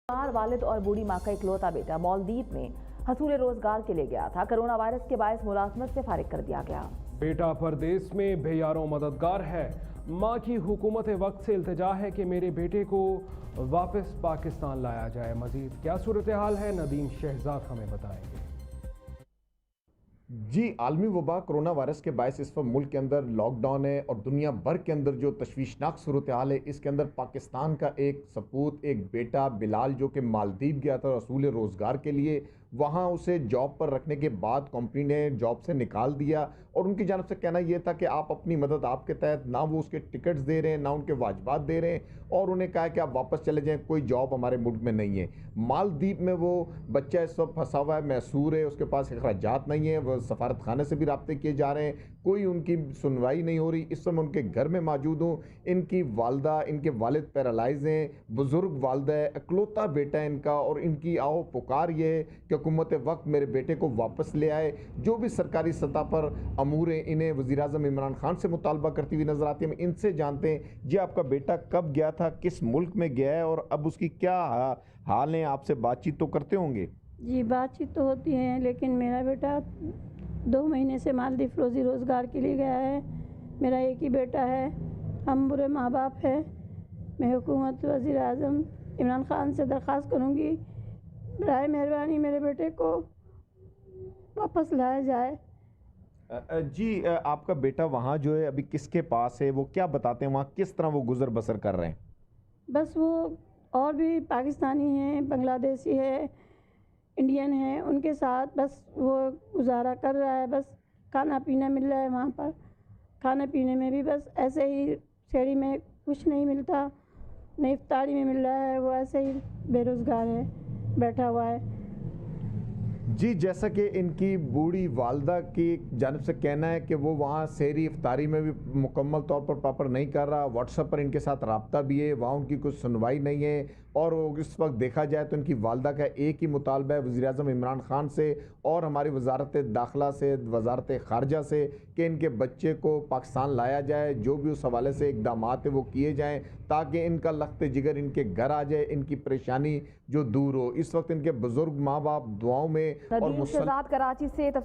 والد اور بوڑھی ماں کا اکلوتا بیٹا مالدیپ میں حصول روزگار کے لیے گیا تھا۔ کرونا وائرس کے باعث ملازمت سے فارغ کر دیا گیا۔ بیٹا پردیس میں بے یاروں مددگار ہے۔ ماں کی حکومت وقت سے التجا ہے کہ میرے بیٹے کو واپس پاکستان لایا جائے۔ مزید کیا صورتحال ہے، ندیم شہزاد ہمیں بتائیں گے۔ جی، عالمی وبا کرونا وائرس کے باعث اس وقت ملک کے اندر لاک ڈاؤن ہے اور دنیا بھر کے اندر جو تشویشناک صورتحال ہے، اس کے اندر پاکستان کا ایک سپوت، ایک بیٹا بلال جو کہ مالدیپ گیا تھا حصول روزگار کے لیے، وہاں اسے جاب پر رکھنے کے بعد کمپنی نے جاب سے نکال دیا اور ان کی جانب سے کہنا یہ تھا کہ آپ اپنی مدد آپ کے تحت نہ وہ اس کے ٹکٹس دے رہے ہیں، نہ ان کے واجبات دے رہے ہیں، اور انہیں کہا کہ آپ واپس چلے جائیں، کوئی جاب ہمارے ملک میں نہیں ہے۔ مالدیپ میں وہ بچہ اس وقت پھنسا ہوا ہے، محصور ہے، اس کے پاس اخراجات نہیں ہیں، وہ سفارت خانے سے بھی رابطے کیے جا رہے ہیں، کوئی ان کی سنوائی نہیں ہو رہی۔ اس وقت میں ان کے گھر میں موجود ہوں، ان کی والدہ، ان کے والد پیرالائز ہیں، بزرگ والدہ ہے، اکلوتا بیٹا ہے ان کا، اور ان کی آہو پکار یہ ہے کہ حکومت وقت میرے بیٹے کو واپس لے آئے۔ جو بھی سرکاری سطح پر امور ہیں، انہیں وزیراعظم عمران خان سے مطالبہ کرتی ہوئی نظر آتی ہے۔ ہم ان سے جانتے ہیں، جی آپ کا بیٹا کب گیا تھا، کس ملک میں گیا ہے، اور اب اس کی کیا حال ہیں؟ آپ سے بات چیت تو کرتے ہوں گے؟ جی بات چیت تو ہوتی ہے، لیکن میرا بیٹا 2 مہینے سے مالدیپ روزی روزگار کے لیے گیا ہے۔ میرا ایک ہی بیٹا ہے، ہم برے ماں باپ ہیں۔ میں حکومت وزیر اعظم عمران خان سے درخواست کروں گی، برائے مہربانی میرے بیٹے کو واپس لایا جائے۔ جی آپ کا بیٹا وہاں جو ہے ابھی کس کے پاس ہے، وہ کیا بتاتے ہیں وہاں کس طرح وہ گزر بسر کر رہے ہیں؟ بس وہ اور بھی پاکستانی ہیں، بنگلہ دیشی ہے، انڈین ہیں، ان کے ساتھ بس وہ گزارا کر رہا ہے۔ بس کھانا پینا مل رہا ہے وہاں پر، کھانے پینے میں بھی بس ایسے ہی شہری میں کچھ نہیں ملتا، نہ افطاری میں مل رہا ہے، وہ ایسے ہی بے روزگار ہے، بیٹھا ہوا ہے۔ جی جیسا کہ ان کی بوڑھی والدہ کی جانب سے کہنا ہے کہ وہ وہاں سحری افطاری میں بھی مکمل طور پر پراپر نہیں کر رہا، واٹس ایپ پر ان کے ساتھ رابطہ بھی ہے، وہاں ان کی کچھ سنوائی نہیں ہے، اور اس وقت دیکھا جائے تو ان کی والدہ کا ایک ہی مطالبہ ہے وزیر اعظم عمران خان سے اور ہماری وزارت داخلہ سے، وزارت خارجہ سے، کہ ان کے بچے کو پاکستان لایا جائے، جو بھی اس حوالے سے اقدامات ہیں وہ کیے جائیں تاکہ ان کا لخت جگر ان کے گھر آ جائے، ان کی پریشانی جو دور ہو۔ اس وقت ان کے بزرگ ماں باپ دعاؤں میں اور ندیم شہزاد کراچی سے